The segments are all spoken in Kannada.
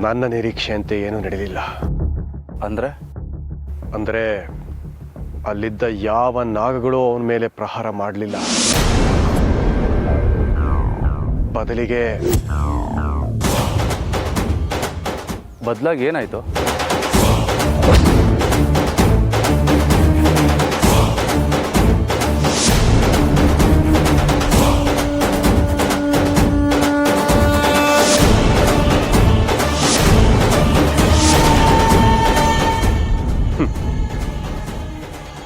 ನನ್ನ ನಿರೀಕ್ಷೆಯಂತೆ ಏನೂ ನಡೆಯಲಿಲ್ಲ. ಅಂದ್ರೆ ಅಲ್ಲಿದ್ದ ಯಾವ ನಾಗಗಳು ಅವನ ಮೇಲೆ ಪ್ರಹಾರ ಮಾಡಲಿಲ್ಲ. ಬದಲಾಗಿ ಏನಾಯ್ತು?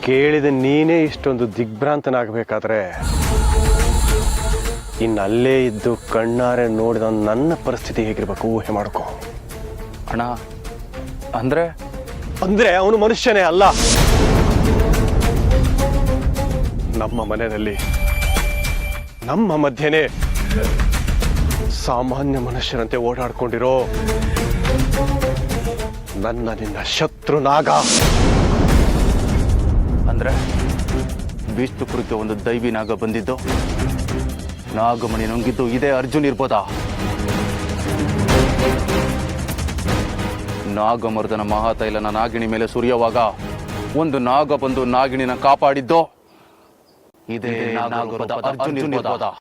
ಕೇಳಿದ ನೀನೇ ಇಷ್ಟೊಂದು ದಿಗ್ಭ್ರಾಂತನಾಗಬೇಕಾದ್ರೆ ಇನ್ನಲ್ಲೇ ಇದ್ದು ಕಣ್ಣಾರೆ ನೋಡಿದ ನನ್ನ ಪರಿಸ್ಥಿತಿ ಹೇಗಿರ್ಬೇಕು ಊಹೆ ಮಾಡ್ಕೊ. ಅಣ್ಣ, ಅಂದ್ರೆ ಅವನು ಮನುಷ್ಯನೇ ಅಲ್ಲ. ನಮ್ಮ ಮನೆಯಲ್ಲಿ ನಮ್ಮ ಮಧ್ಯೆನೇ ಸಾಮಾನ್ಯ ಮನುಷ್ಯರಂತೆ ಓಡಾಡ್ಕೊಂಡಿರೋ ನಿನ್ನ ಶತ್ರು ನಾಗ. ಅಂದ್ರೆ ವಿಷ್ಣುಪುರಕ್ಕೆ ಒಂದು ದೈವಿ ನಾಗ ಬಂದಿದ್ದು, ನಾಗಮಣಿ ನುಂಗಿದ್ದು ಇದೇ ಅರ್ಜುನ್ ಇರ್ಬೋದಾ? ನಾಗಮರ್ದನ ಮಹಾತೈಲನ ನಾಗಿಣಿ ಮೇಲೆ ಸುರಿಯುವಾಗ ಒಂದು ನಾಗ ಬಂದು ನಾಗಿಣಿನ ಕಾಪಾಡಿದ್ದು ಇದೇ ನಾಗರೂಪದ ಅರ್ಜುನ್ ಇರ್ಬೋದಾ?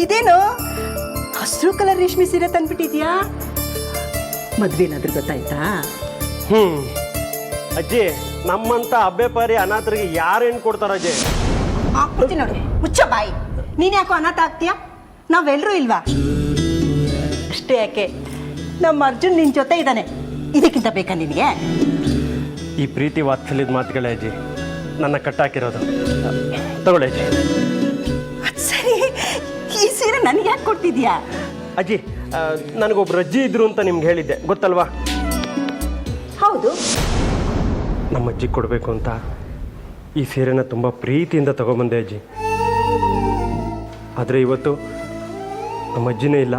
ಇದೇನು ಹಸಿರು ಕಲರ್ ರೇಷ್ಮೆ ಸೀರೆ ತಂದ್ಬಿಟ್ಟಿದ್ಯಾ? ಮದ್ವೆ ಏನಾದ್ರೂ ಗೊತ್ತಾಯ್ತಾ? ಅಜ್ಜಿ, ನಮ್ಮಂತ ಅಬ್ಬೆಪಾರಿ ಅನಾಥರಿಗೆ ಯಾರು ಹೆಣ್ಣು ಕೊಡ್ತಾರ ಅಜ್ಜಿ? ಹಾಕ್ಬಿಡ್ತೀನಿ ನೋಡು, ಮುಚ್ಚ ಬಾಯಿ. ನೀನ್ ಯಾಕೋ ಅನಾಥ ಆಗ್ತೀಯಾ? ನಾವೆಲ್ಲರೂ ಇಲ್ವಾ? ಅಷ್ಟೇ ಯಾಕೆ, ನಮ್ಮ ಅರ್ಜುನ್ ನಿನ್ ಜೊತೆ ಇದ್ದಾನೆ, ಇದಕ್ಕಿಂತ ಬೇಕಾ ನಿನಗೆ? ಈ ಪ್ರೀತಿ ವಾತ್ಸಲ್ಯದ ಮಾತುಗಳೇ ಅಜ್ಜಿ ನನ್ನ ಕಟ್ಟಾಕಿರೋದು. ತಗೊಳ್ಳಿ ಅಜ್ಜಿ. ಸರಿ, ಈ ಸೀರೆ ನನಗೆ ಯಾಕೆ ಕೊಡ್ತಿದ್ಯಾ? ಅಜ್ಜಿ, ನನಗೊಬ್ರು ಅಜ್ಜಿ ಇದ್ರು ಅಂತ ನಿಮ್ಗೆ ಹೇಳಿದ್ದೆ, ಗೊತ್ತಲ್ವಾ? ಹೌದು. ನಮ್ಮ ಅಜ್ಜಿ ಕೊಡಬೇಕು ಅಂತ ಈ ಸೀರೆನ ತುಂಬ ಪ್ರೀತಿಯಿಂದ ತಗೊಂಬಂದೆ ಅಜ್ಜಿ. ಆದರೆ ಇವತ್ತು ನಮ್ಮ ಅಜ್ಜಿನೇ ಇಲ್ಲ.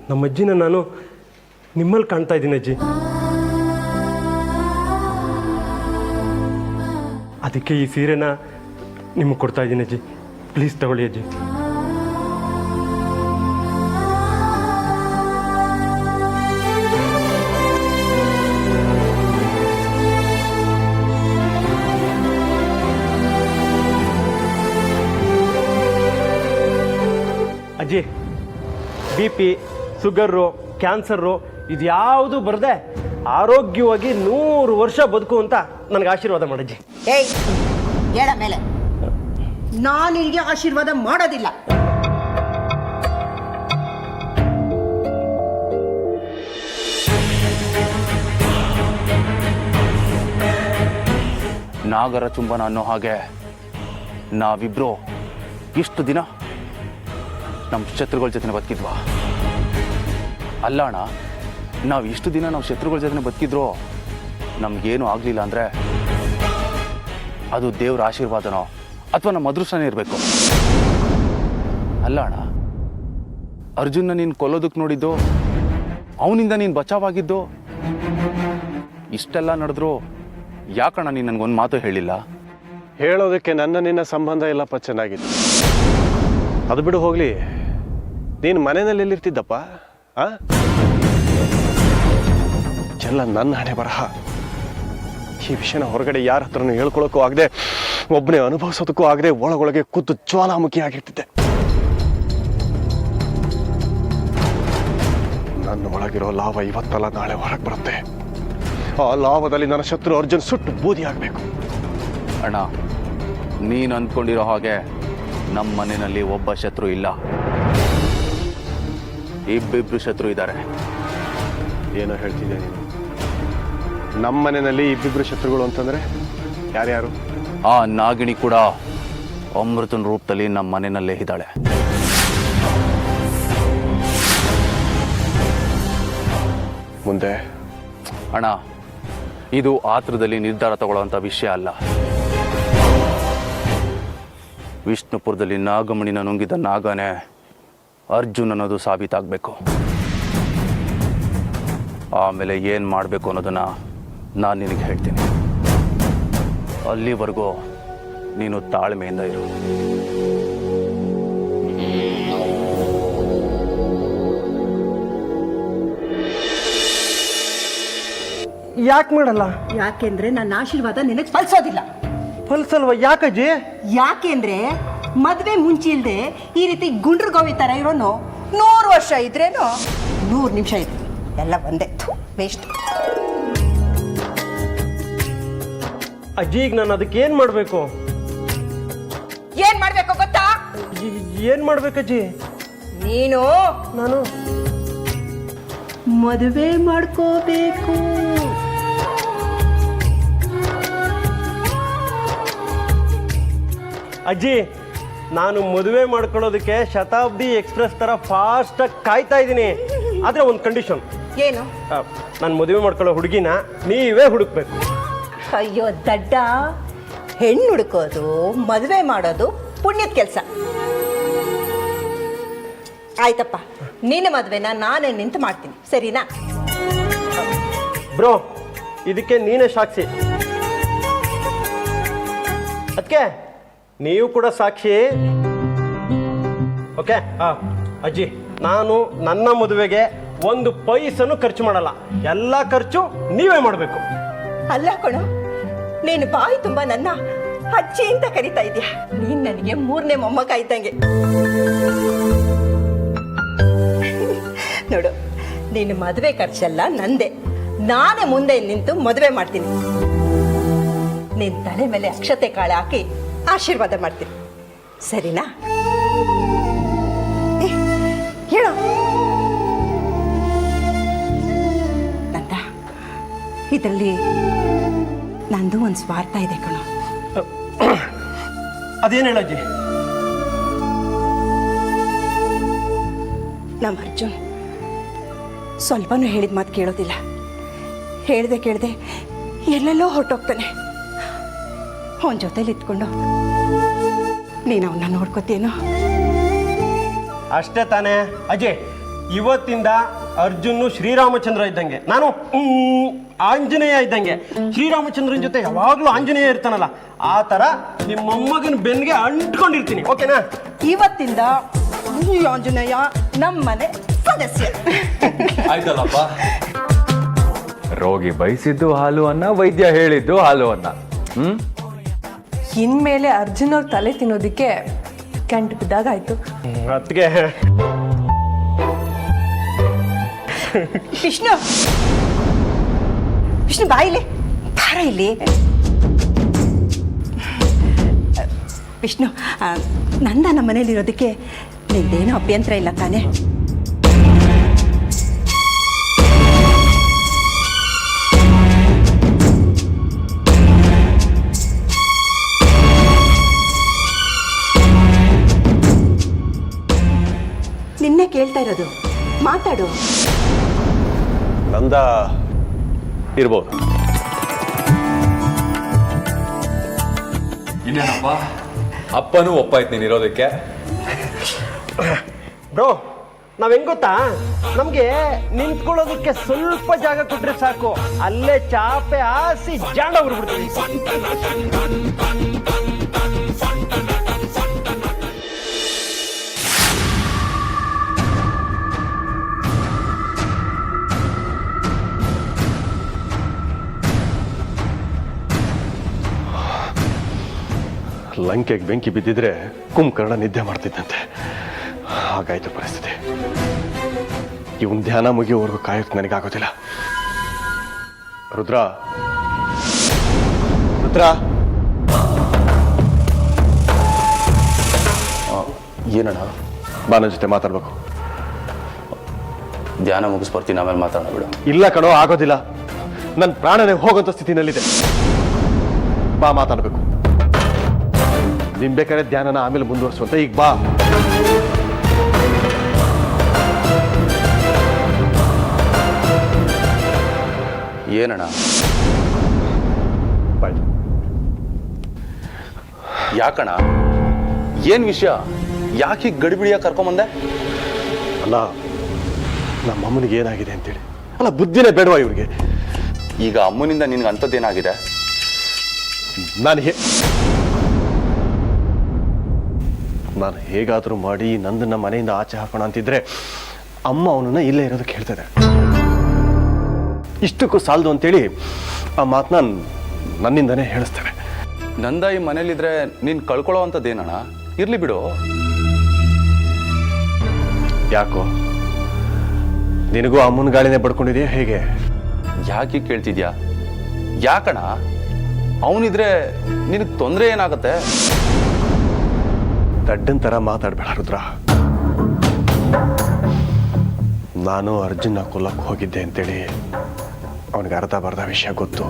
ನಮ್ಮ ಅಜ್ಜಿನ ನಾನು ನಿಮ್ಮಲ್ಲಿ ಕಾಣ್ತಾ ಇದ್ದೀನಿ ಅಜ್ಜಿ. ಅದಕ್ಕೆ ಈ ಸೀರೆನ ನಿಮಗೆ ಕೊಡ್ತಾ ಇದ್ದೀನಿ ಅಜ್ಜಿ. ಪ್ಲೀಸ್ ತಗೊಳ್ಳಿ ಅಜ್ಜಿ. ಅಜ್ಜಿ, BP, ಶುಗರು, ಕ್ಯಾನ್ಸರು ಇದ್ಯಾವುದು ಬರದೆ ಆರೋಗ್ಯವಾಗಿ 100 ವರ್ಷ ಬದುಕು ಅಂತ ನನಗೆ ಆಶೀರ್ವಾದ ಮಾಡಜ್ಜಿ. ಏಯ್, ಹೇಳ ಮೇಲೆ. ನಾನು ನಿನಗೆ ಆಶೀರ್ವಾದ ಮಾಡೋದಿಲ್ಲ. ನಾಗರ ಚುಂಬನ ಅನ್ನೋ ಹಾಗೆ ನಾವಿಬ್ರು ಇಷ್ಟು ದಿನ ನಮ್ಮ ಶತ್ರುಗಳ ಜೊತೆ ಬದುಕಿದ್ವಾ? ಅಲ್ಲ ಅಣ್ಣ, ನಾವು ಇಷ್ಟು ದಿನ ನಾವು ಶತ್ರುಗಳ ಜೊತೆ ಬದುಕಿದ್ರು ನಮಗೇನು ಆಗಲಿಲ್ಲ ಅಂದರೆ ಅದು ದೇವ್ರ ಆಶೀರ್ವಾದನೋ ಅಥವಾ ನಮ್ಮ ಅದೃಷ್ಟನೇ ಇರಬೇಕು. ಅಲ್ಲ ಅಣ್ಣ, ಅರ್ಜುನ್ನ ನೀನು ಕೊಲ್ಲೋದಕ್ಕೆ ನೋಡಿದ್ದು, ಅವನಿಂದ ನೀನು ಬಚಾವಾಗಿದ್ದು, ಇಷ್ಟೆಲ್ಲ ನಡೆದ್ರು ಯಾಕಣ್ಣ ನೀನು ನನಗೊಂದು ಮಾತು ಹೇಳಿಲ್ಲ? ಹೇಳೋದಕ್ಕೆ ನಿನ್ನ ಸಂಬಂಧ ಇಲ್ಲಪ್ಪ, ಚೆನ್ನಾಗಿತ್ತು. ಅದು ಬಿಡು ಹೋಗ್ಲಿ. ನೀನು ಮನೆಯಲ್ಲಿ ಎಲ್ಲಿರ್ತಿದ್ದಪ್ಪ? ಎಲ್ಲ ನನ್ನ ಹಣೆ ಬರಹ. ಈ ವಿಷಯನ ಹೊರಗಡೆ ಯಾರ ಹತ್ರನೂ ಹೇಳ್ಕೊಳಕ್ಕೂ ಆಗದೆ, ಒಬ್ಬನೇ ಅನುಭವಿಸೋದಕ್ಕೂ ಆಗದೆ, ಒಳಗೊಳಗೆ ಕೂತು ಜ್ವಾಲಾಮುಖಿ ಆಗಿರ್ತಿದ್ದೆ. ನನ್ನ ಒಳಗಿರೋ ಲಾವ ಇವತ್ತಲ್ಲ ನಾಳೆ ಹೊರಗೆ ಬರುತ್ತೆ. ಆ ಲಾವದಲ್ಲಿ ನನ್ನ ಶತ್ರು ಅರ್ಜುನ್ ಸುಟ್ಟು ಬೂದಿ ಆಗಬೇಕು. ಅಣ್ಣ, ನೀನು ಅಂದ್ಕೊಂಡಿರೋ ಹಾಗೆ ನಮ್ಮ ಮನೆಯಲ್ಲಿ ಒಬ್ಬ ಶತ್ರು ಇಲ್ಲ, ಇಬ್ಬಿಬ್ರು ಶತ್ರು ಇದ್ದಾರೆ. ಏನೋ ಹೇಳ್ತಿದ್ದೆ ನೀನು? ನಮ್ಮ ಮನೆಯಲ್ಲಿ ಇಬ್ಬಿಬ್ರು ಶತ್ರುಗಳು ಅಂತಂದ್ರೆ ಯಾರ್ಯಾರು? ಆ ನಾಗಿಣಿ ಕೂಡ ಅಮೃತನ ರೂಪದಲ್ಲಿ ನಮ್ಮ ಮನೆಯಲ್ಲೇ ಇದ್ದಾಳೆ. ಮುಂದೆ ಅಣ್ಣ, ಇದು ಆತುರದಲ್ಲಿ ನಿರ್ಧಾರ ತಗೊಳ್ಳೋವಂಥ ವಿಷಯ ಅಲ್ಲ. ವಿಷ್ಣುಪುರದಲ್ಲಿ ನಾಗಮಣಿನ ನುಂಗಿದ ನಾಗನೇ ಅರ್ಜುನ್ ಅನ್ನೋದು ಸಾಬೀತಾಗಬೇಕು. ಆಮೇಲೆ ಏನು ಮಾಡಬೇಕು ಅನ್ನೋದನ್ನು ನಾನು ನಿನಗೆ ಹೇಳ್ತೀನಿ. ಅಲ್ಲಿವರೆಗೂ ನೀನು ತಾಳ್ಮೆಯಿಂದ ಇರು. ಯಾಕೆ ಮಾಡಲ್ಲ? ಯಾಕೆಂದ್ರೆ ನನ್ನ ಆಶೀರ್ವಾದ ನಿನಗೆ ಫಲಿಸೋದಿಲ್ಲ. ಫಲ್ಸಲ್ವ? ಯಾಕಜ್ಜಿ? ಯಾಕೆಂದ್ರೆ ಮದುವೆ ಮುಂಚೆ ಇಲ್ಲದೆ ಈ ರೀತಿ ಗುಂಡ್ರು ಗೋವಿ ಥರ ಇರೋನು 100 ವರ್ಷ ಇದ್ರೇನು 100 ನಿಮಿಷ ಇದೆ, ಎಲ್ಲ ಒಂದೇ. ವೇಸ್ಟ್. ಅಜ್ಜಿ, ಈಗ ನಾನು ಅದಕ್ಕೆ ಏನು ಮಾಡಬೇಕು? ಏನ್ ಮಾಡ್ಬೇಕು ಗೊತ್ತಾ? ಏನು ಮಾಡ್ಬೇಕಜ್ಜಿ? ನಾನು ಮದುವೆ ಮಾಡ್ಕೋಬೇಕು. ಅಜ್ಜಿ, ನಾನು ಮದುವೆ ಮಾಡ್ಕೊಳ್ಳೋದಕ್ಕೆ ಶತಾಬ್ದಿ ಎಕ್ಸ್ಪ್ರೆಸ್ ಥರ ಫಾಸ್ಟಾಗಿ ಕಾಯ್ತಾ ಇದ್ದೀನಿ. ಆದರೆ ಒಂದು ಕಂಡೀಷನ್. ಏನು? ನಾನು ಮದುವೆ ಮಾಡ್ಕೊಳ್ಳೋ ಹುಡುಗಿನ ನೀವೇ ಹುಡುಕ್ಬೇಕು. ಅಯ್ಯೋ ದಡ್ಡ, ಹೆಣ್ಣು ಹುಡುಕೋದು ಮದುವೆ ಮಾಡೋದು ಪುಣ್ಯದ ಕೆಲಸ. ಆಯ್ತಪ್ಪ, ನಿನ್ನ ಮದುವೆನ ನಾನೇ ನಿಂತು ಮಾಡ್ತೀನಿ, ಸರಿನಾ? ಬ್ರೋ, ಇದಕ್ಕೆ ನೀನೇ ಸಾಕ್ಷಿ. ಅದಕ್ಕೆ ನೀವು ಕೂಡ ಸಾಕ್ಷಿ. ಓಕೆ? ಅಜ್ಜಿ, ನಾನು ನನ್ನ ಮದುವೆಗೆ 1 ಪೈಸನ್ನು ಖರ್ಚು ಮಾಡಲ್ಲ. ಎಲ್ಲ ಖರ್ಚು ನೀವೇ ಮಾಡಬೇಕು. ಅಲ್ಲ ಕಣೋ, ನೀನು ಬಾಯಿ ತುಂಬ ನನ್ನ ಅಜ್ಜಿ ಅಂತ ಕರಿತಾ ಇದೀಯ. ನೀನ್ ನನಗೆ 3ನೇ ಮೊಮ್ಮಗ ಇದ್ದಂಗೆ. ನೋಡು, ನಿನ್ನ ಮದುವೆ ಖರ್ಚೆಲ್ಲ ನಂದೆ. ನಾನೇ ಮುಂದೆ ನಿಂತು ಮದುವೆ ಮಾಡ್ತೀನಿ. ನಿನ್ನ ತಲೆ ಮೇಲೆ ಅಕ್ಷತೆ ಕಾಳು ಹಾಕಿ ಆಶೀರ್ವಾದ ಮಾಡ್ತೀನಿ, ಸರಿನಾ? ಹೇಳು ನಂದ, ಇದರಲ್ಲಿ ನಂದು ಒಂದು ಸ್ವಾರ್ಥ ಇದೆ ಕಣೋ. ಅದೇನು ಹೇಳಜ್ಜಿ? ನಮ್ಮ ಅರ್ಜುನ್ ಸ್ವಲ್ಪನೂ ಹೇಳಿದ ಮಾತು ಕೇಳೋದಿಲ್ಲ. ಹೇಳ್ದೆ ಕೇಳದೆ ಎಲ್ಲೆಲ್ಲೋ ಹೊರಟೋಗ್ತಾನೆ. ಅವನ ಜೊತೆಲಿ ಇಟ್ಕೊಂಡು ನೀನು ಅವನ್ನ ನೋಡ್ಕೋತೀನೋ? ಅಷ್ಟೇ ತಾನೇ ಅಜಯ್. ಇವತ್ತಿಂದ ಅರ್ಜುನ್ ಶ್ರೀರಾಮಚಂದ್ರ ಇದ್ದಂಗೆ, ನಾನು ಆಂಜನೇಯ ಇದ್ದಂಗೆ. ಶ್ರೀರಾಮಚಂದ್ರನ ಜೊತೆ ಯಾವಾಗಲೂ ಆಂಜನೇಯ ಇರ್ತಾನಲ್ಲ, ಆ ಥರ ನಿಮ್ಮ ಮೊಮ್ಮಗನ ಬೆನ್ನಿಗೆ ಅಂಟ್ಕೊಂಡಿರ್ತೀನಿ. ಓಕೆನಾ? ಇವತ್ತಿಂದ ಈ ಆಂಜನೇಯ ನಮ್ಮನೆ ಸದಸ್ಯ. ಆಯ್ತಲ್ಲಪ್ಪ. ರೋಗಿ ಬಯಸಿದ್ದು ಹಾಲು ಅನ್ನ, ವೈದ್ಯ ಹೇಳಿದ್ದು ಹಾಲು ಅನ್ನ. ಇನ್ಮೇಲೆ ಅರ್ಜುನ್ ಅವ್ರ ತಲೆ ತಿನ್ನೋದಿಕ್ಕೆ ಕೆಂಟು ಬಿದ್ದಾಗ ಆಯ್ತು. ಅದಕ್ಕೆ ವಿಷ್ಣು, ವಿಷ್ಣು ಬಾಯಿಲಿ ಭಾರ ಇಲ್ಲಿ. ವಿಷ್ಣು, ನಂದ ನಮ್ಮ ಮನೇಲಿ ಇರೋದಕ್ಕೆ ನಿಂದೇನೂ ಅಭ್ಯಂತರ ಇಲ್ಲ ತಾನೆ? ನಿನ್ನೆ ಕೇಳ್ತಾ ಇರೋದು, ಮಾತಾಡು. ನಂದ ಇರ್ಬೋದು. ಇನ್ನೇನಪ್ಪ, ಅಪ್ಪನೂ ಒಪ್ಪಾಯ್ತು ನೀನು ಇರೋದಕ್ಕೆ. ಬ್ರೋ, ನಾವ್ ಹೆಂಗ್ ಗೊತ್ತಾ, ನಮ್ಗೆ ನಿಂತ್ಕೊಳ್ಳೋದಕ್ಕೆ ಸ್ವಲ್ಪ ಜಾಗ ಕೊಟ್ರೆ ಸಾಕು, ಅಲ್ಲೇ ಚಾಪೆ ಹಾಸಿ ಜಾಂಡ ಹೊರಬಿಡ್ತೀವಿ. ಲಂಕೆಗೆ ಬೆಂಕಿ ಬಿದ್ದಿದ್ರೆ ಕುಂಭಕರ್ಣ ನಿದ್ದೆ ಮಾಡ್ತಿದ್ದಂತೆ. ಹಾಗಾಯ್ತು ಪರಿಸ್ಥಿತಿ. ಇವನ್ ಧ್ಯಾನ ಮುಗಿಯೋವರೆಗೂ ಕಾಯೋಕ್ ನನಗಾಗೋದಿಲ್ಲ. ರುದ್ರ, ರುದ್ರ, ಏನಣ್ಣ? ಬಾ, ನನ್ನ ಜೊತೆ ಮಾತಾಡ್ಬೇಕು. ಧ್ಯಾನ ಮುಗಿಸ್ಬರ್ತೀನಿ, ಆಮೇಲೆ ಮಾತಾಡೋಣ ಬಿಡು. ಇಲ್ಲ ಕಣೋ, ಆಗೋದಿಲ್ಲ. ನನ್ನ ಪ್ರಾಣನೇ ಹೋಗೋಂಥ ಸ್ಥಿತಿನಲ್ಲಿದೆ. ಬಾ, ಮಾತಾಡ್ಬೇಕು. ನಿನ್ ಬೇಕಾದ್ರೆ ಧ್ಯಾನನ ಆಮೇಲೆ ಮುಂದುವರಿಸುವಂತ, ಈಗ ಬಾ. ಏನಣ್ಣ? ಬಾಯ್. ಯಾಕಣ್ಣ? ಏನ್ ವಿಷಯ? ಯಾಕೆ ಹೀಗೆ ಗಡಿಬಿಡಿಯಾಗಿ ಕರ್ಕೊಂಬಂದೆ? ಅಲ್ಲ, ನಮ್ಮ ಅಮ್ಮನಿಗೆ ಏನಾಗಿದೆ ಅಂತೇಳಿ. ಅಲ್ಲ, ಬುದ್ಧಿನೇ ಬೇಡವಾ ಇವ್ರಿಗೆ? ಈಗ ಅಮ್ಮನಿಂದ ನಿನ್ಗೆ ಅಂಥದ್ದೇನಾಗಿದೆ? ನಾನು ಹೇಗಾದರೂ ಮಾಡಿ ನಂದನ್ನ ಮನೆಯಿಂದ ಆಚೆ ಹಾಕೋಣ ಅಂತಿದ್ರೆ ಅಮ್ಮ ಅವನನ್ನ ಇಲ್ಲೇ ಇರೋದಕ್ಕೆ ಹೇಳ್ತದೆ. ಇಷ್ಟಕ್ಕೂ ಸಾಲದು ಅಂತೇಳಿ ಆ ಮಾತನ್ನ ನನ್ನಿಂದನೇ ಹೇಳಿಸ್ತೇವೆ. ನಂದ ಈ ಮನೇಲಿದ್ರೆ ನೀನು ಕಳ್ಕೊಳ್ಳೋ ಅಂಥದ್ದೇನಣ್ಣ? ಇರ್ಲಿ ಬಿಡು. ಯಾಕೋ, ನಿನಗೂ ಅಮ್ಮನ ಗಾಳಿನೇ ಬಡ್ಕೊಂಡಿದೆಯಾ ಹೇಗೆ? ಯಾಕೆ ಕೇಳ್ತಿದ್ಯಾ? ಯಾಕಣ್ಣ? ಅವನಿದ್ರೆ ನಿನಗೆ ತೊಂದರೆ ಏನಾಗುತ್ತೆ? ದಡ್ಡನ್ ಥರ ಮಾತಾಡಬೇಡ ರುದ್ರ. ನಾನು ಅರ್ಜುನ್ನ ಕೊಲ್ಲಕ್ಕೆ ಹೋಗಿದ್ದೆ ಅಂತೇಳಿ ಅವನಿಗೆ ಅರ್ಧ ಬರ್ಧ ವಿಷಯ ಗೊತ್ತು.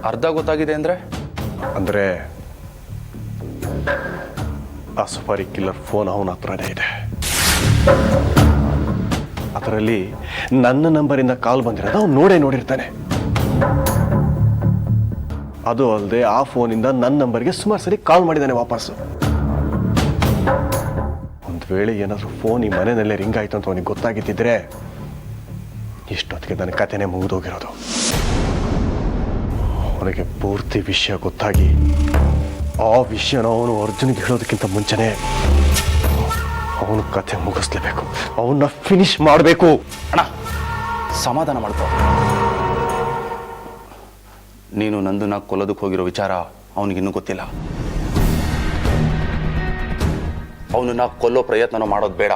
ಅರ್ಧ ಗೊತ್ತಾಗಿದೆ ಅಂದ್ರೆ ಆ ಸುಪಾರಿ ಕಿಲ್ಲರ್ ಫೋನ್ ಅವನ ಹತ್ರನೇ ಇದೆ. ಅದರಲ್ಲಿ ನನ್ನ ನಂಬರಿಂದ ಕಾಲ್ ಬಂದಿರೋದು ಅವ್ನು ನೋಡಿರ್ತಾನೆ. ಅದು ಅಲ್ಲದೆ ಆ ಫೋನಿಂದ ನನ್ನ ನಂಬರ್ಗೆ ಸುಮಾರು ಸರಿ ಕಾಲ್ ಮಾಡಿದ್ದಾನೆ ವಾಪಸ್ಸು. ಒಂದು ವೇಳೆ ಏನಾದರೂ ಫೋನ್ ಈ ಮನೆಯಲ್ಲೇ ರಿಂಗ್ ಆಯ್ತು ಅಂತ ಅವನಿಗೆ ಗೊತ್ತಾಗಿದ್ದಿದ್ರೆ ಇಷ್ಟೊತ್ತಿಗೆ ನನ್ನ ಕಥೆನೇ ಮುಗಿದೋಗಿರೋದು. ಅವನಿಗೆ ಪೂರ್ತಿ ವಿಷಯ ಗೊತ್ತಾಗಿ ಆ ವಿಷಯನ ಅವನು ಅರ್ಜುನ್ಗೆ ಹೇಳೋದಕ್ಕಿಂತ ಮುಂಚೆನೇ ಅವನ ಕಥೆ ಮುಗಿಸ್ಲೇಬೇಕು. ಅವನ್ನ ಫಿನಿಶ್ ಮಾಡಬೇಕು. ಅಣ್ಣ, ಸಮಾಧಾನ ಮಾಡ್ಕೋ. ನೀನು ನಂದನ್ನ ಕೊಲ್ಲೋದಕ್ಕೆ ಹೋಗಿರೋ ವಿಚಾರ ಅವನಿಗಿನ್ನೂ ಗೊತ್ತಿಲ್ಲ. ಅವನನ್ನ ಕೊಲ್ಲೋ ಪ್ರಯತ್ನನೂ ಮಾಡೋದು ಬೇಡ.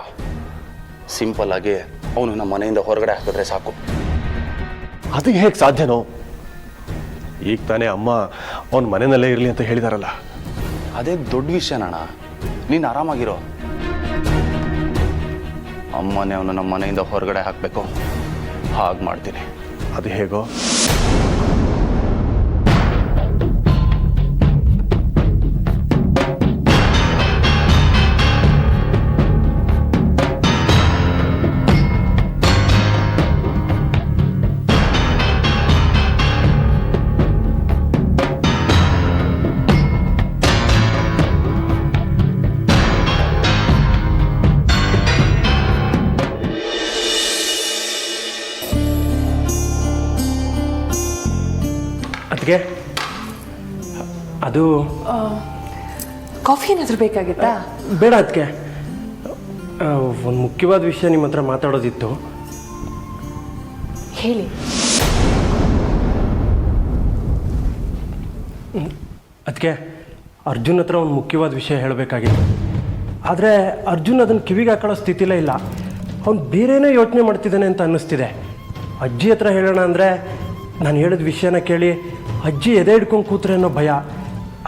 ಸಿಂಪಲ್ ಆಗಿ ಅವನನ್ನ ಮನೆಯಿಂದ ಹೊರಗಡೆ ಹಾಕಿದ್ರೆ ಸಾಕು. ಅದು ಹೇಗೆ ಸಾಧ್ಯನೋ? ಈಗ ತಾನೇ ಅಮ್ಮ ಅವನ ಮನೆಯಲ್ಲೇ ಇರಲಿ ಅಂತ ಹೇಳಿದಾರಲ್ಲ. ಅದೇ ದೊಡ್ಡ ವಿಷಯನಣ್ಣ. ನೀನು ಆರಾಮಾಗಿರೋ. ಅಮ್ಮನೇ ಅವನು ನಮ್ಮ ಮನೆಯಿಂದ ಹೊರಗಡೆ ಹಾಕಬೇಕು. ಹಾಗೆ ಮಾಡ್ತೀನಿ. ಅದು ಹೇಗೋ? ಅದಕ್ಕೆ ಅದು ಕಾಫಿ ಏನಾದರೂ ಬೇಕಾಗಿತ್ತಾ? ಬೇಡ ಅದಕ್ಕೆ. ಒಂದು ಮುಖ್ಯವಾದ ವಿಷಯ ನಿಮ್ಮ ಹತ್ರ ಮಾತಾಡೋದಿತ್ತು. ಹೇಳಿ. ಅದಕ್ಕೆ ಅರ್ಜುನ್ ಹತ್ರ ಒಂದು ಮುಖ್ಯವಾದ ವಿಷಯ ಹೇಳಬೇಕಾಗಿತ್ತು. ಆದರೆ ಅರ್ಜುನ್ ಅದನ್ನು ಕಿವಿಗೆ ಹಾಕೊಳ್ಳೋ ಸ್ಥಿತಿಲೇ ಇಲ್ಲ. ಅವ್ನು ಬೇರೆನೇ ಯೋಚನೆ ಮಾಡ್ತಿದ್ದಾನೆ ಅಂತ ಅನ್ನಿಸ್ತಿದೆ. ಅಜ್ಜಿ ಹತ್ರ ಹೇಳೋಣ ಅಂದರೆ ನಾನು ಹೇಳಿದ ವಿಷಯನ ಕೇಳಿ ಅಜ್ಜಿ ಎದೆ ಹಿಡ್ಕೊಂಡು ಕೂತ್ರೆ ಅನ್ನೋ ಭಯ.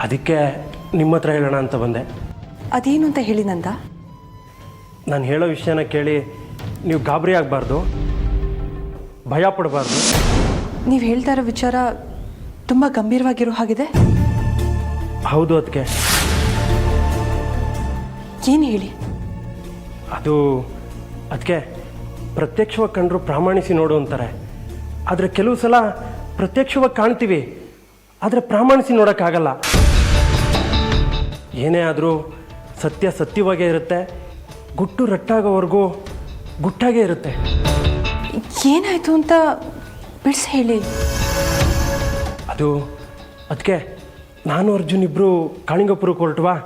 ಅದಕ್ಕೆ ನಿಮ್ಮ ಹತ್ರ ಹೇಳೋಣ ಅಂತ ಬಂದೆ. ಅದೇನು ಅಂತ ಹೇಳಿ ನಂದ? ನಾನು ಹೇಳೋ ವಿಷಯನ ಕೇಳಿ ನೀವು ಗಾಬರಿ ಆಗಬಾರ್ದು, ಭಯ ಪಡಬಾರ್ದು. ನೀವು ಹೇಳ್ತಾ ಇರೋ ವಿಚಾರ ತುಂಬ ಗಂಭೀರವಾಗಿರೋ ಹಾಗಿದೆ. ಹೌದು ಅದಕ್ಕೆ. ಏನು ಹೇಳಿ? ಅದು ಅದಕ್ಕೆ ಪ್ರತ್ಯಕ್ಷವಾಗಿ ಕಂಡ್ರು ಪ್ರಾಮಾಣಿಸಿ ನೋಡು ಅಂತಾರೆ. ಆದರೆ ಕೆಲವು ಸಲ ಪ್ರತ್ಯಕ್ಷವಾಗಿ ಕಾಣ್ತೀವಿ, ಆದರೆ ಪ್ರಾಮಾಣಿಸಿ ನೋಡೋಕ್ಕಾಗಲ್ಲ. ಏನೇ ಆದರೂ ಸತ್ಯ ಸತ್ಯವಾಗೇ ಇರುತ್ತೆ, ಗುಟ್ಟು ರಟ್ಟಾಗೋವರೆಗೂ ಗುಟ್ಟಾಗೇ ಇರುತ್ತೆ. ಏನಾಯಿತು ಅಂತ ಬಿಡಿಸಿ ಹೇಳಿ. ಅದು ಅದಕ್ಕೆ ನಾನು ಅರ್ಜುನ್ ಇಬ್ಬರು ಕಾಳಿಂಗಪುರಕ್ಕೆ ಹೊರಟುವಾ.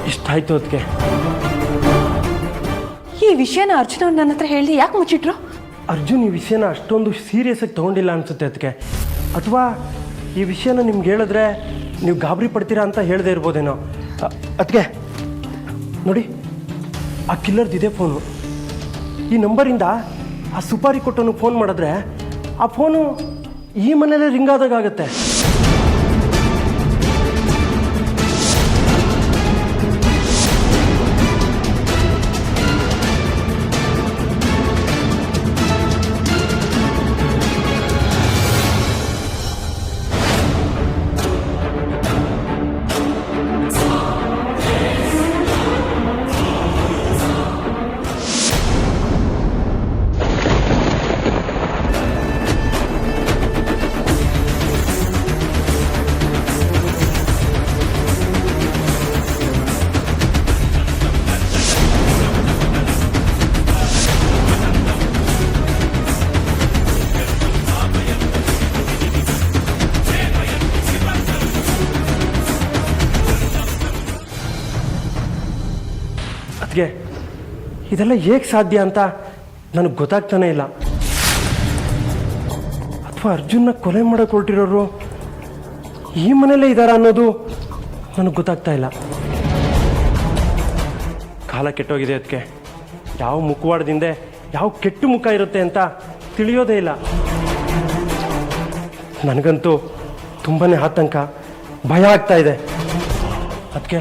ಇಷ್ಟಾಯ್ತು ಅದಕ್ಕೆ. ಈ ವಿಷಯನ ಅರ್ಜುನ್ ಅವ್ರು ನನ್ನ ಹತ್ರ ಹೇಳಿ ಯಾಕೆ ಮುಚ್ಚಿಟ್ರು? ಅರ್ಜುನ್ ಈ ವಿಷಯನ ಅಷ್ಟೊಂದು ಸೀರಿಯಸ್ಸಾಗಿ ತೊಗೊಂಡಿಲ್ಲ ಅನಿಸುತ್ತೆ ಅದಕ್ಕೆ. ಅಥವಾ ಈ ವಿಷಯನ ನಿಮ್ಗೆ ಹೇಳಿದ್ರೆ ನೀವು ಗಾಬರಿ ಪಡ್ತೀರಾ ಅಂತ ಹೇಳದೇ ಇರ್ಬೋದೇನೋ. ಅದಕ್ಕೆ ನೋಡಿ, ಆ ಕಿಲ್ಲರ್ದಿದೆ ಫೋನು. ಈ ನಂಬರಿಂದ ಆ ಸುಪಾರಿ ಕೊಟ್ಟವನು ಫೋನ್ ಮಾಡಿದ್ರೆ ಆ ಫೋನು ಈ ಮನೇಲೆ ರಿಂಗ್ ಆದಾಗತ್ತೆ. ಅದಕ್ಕೆ ಇದೆಲ್ಲ ಹೇಗೆ ಸಾಧ್ಯ ಅಂತ ನನಗೆ ಗೊತ್ತಾಗ್ತಾನೆ ಇಲ್ಲ. ಅಥವಾ ಅರ್ಜುನ್ನ ಕೊಲೆ ಮಾಡಕ್ಕೆ ಹೊರಟಿರೋರು ಈ ಮನೇಲೇ ಇದ್ದಾರ ಅನ್ನೋದು ನನಗೆ ಗೊತ್ತಾಗ್ತಾ ಇಲ್ಲ. ಕಾಲ ಕೆಟ್ಟೋಗಿದೆ. ಅದಕ್ಕೆ ಯಾವ ಮುಖವಾಡದಿಂದ ಯಾವ ಕೆಟ್ಟ ಮುಖ ಇರುತ್ತೆ ಅಂತ ತಿಳಿಯೋದೇ ಇಲ್ಲ. ನನಗಂತೂ ತುಂಬಾ ಆತಂಕ, ಭಯ ಆಗ್ತಾ ಇದೆ. ಅದಕ್ಕೆ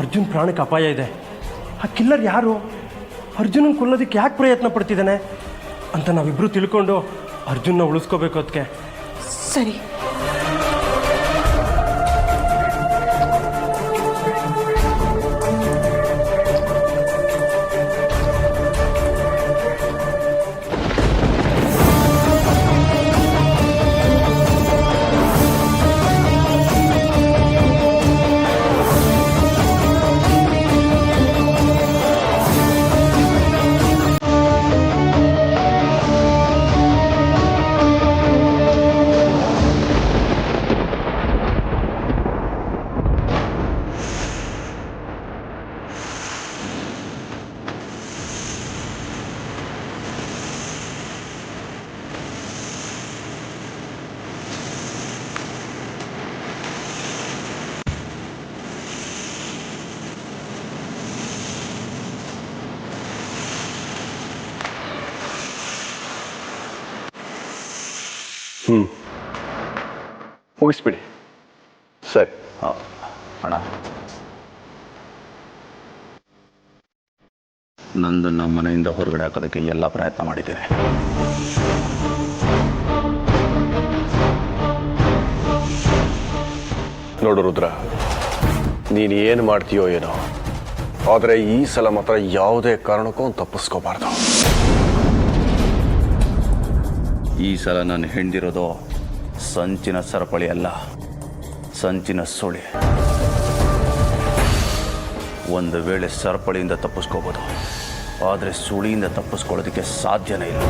ಅರ್ಜುನ್ ಪ್ರಾಣಕ್ಕೆ ಅಪಾಯ ಇದೆ. ಆ ಕಿಲ್ಲರ್ ಯಾರು, ಅರ್ಜುನನ್ ಕೊಲ್ಲೋದಕ್ಕೆ ಯಾಕೆ ಪ್ರಯತ್ನ ಪಡ್ತಿದ್ದಾನೆ ಅಂತ ನಾವಿಬ್ಬರು ತಿಳ್ಕೊಂಡು ಅರ್ಜುನ್ನ ಉಳಿಸ್ಕೋಬೇಕು. ಅದಕ್ಕೆ ಸರಿ. ಮುಗಿಸ್ಬಿಡಿ. ಸರಿ. ಅಣ್ಣ, ನಂದನ್ನು ಮನೆಯಿಂದ ಹೊರಗಡೆ ಹಾಕೋದಕ್ಕೆ ಎಲ್ಲ ಪ್ರಯತ್ನ ಮಾಡಿದ್ದೇನೆ. ನೋಡು ರುದ್ರ, ನೀನು ಏನು ಮಾಡ್ತೀಯೋ ಏನೋ, ಆದರೆ ಈ ಸಲ ಮಾತ್ರ ಯಾವುದೇ ಕಾರಣಕ್ಕೂ ಅವ್ನು ತಪ್ಪಿಸ್ಕೋಬಾರ್ದು. ಈ ಸಲ ನಾನು ಹೆಂಡಿರೋದು ಸಂಚಿನ ಸರಪಳಿ ಅಲ್ಲ, ಸಂಚಿನ ಸುಳಿ. ಒಂದು ವೇಳೆ ಸರಪಳಿಯಿಂದ ತಪ್ಪಿಸ್ಕೋಬೋದು, ಆದರೆ ಸುಳಿಯಿಂದ ತಪ್ಪಿಸ್ಕೊಳ್ಳೋದಕ್ಕೆ ಸಾಧ್ಯನೇ ಇಲ್ಲ.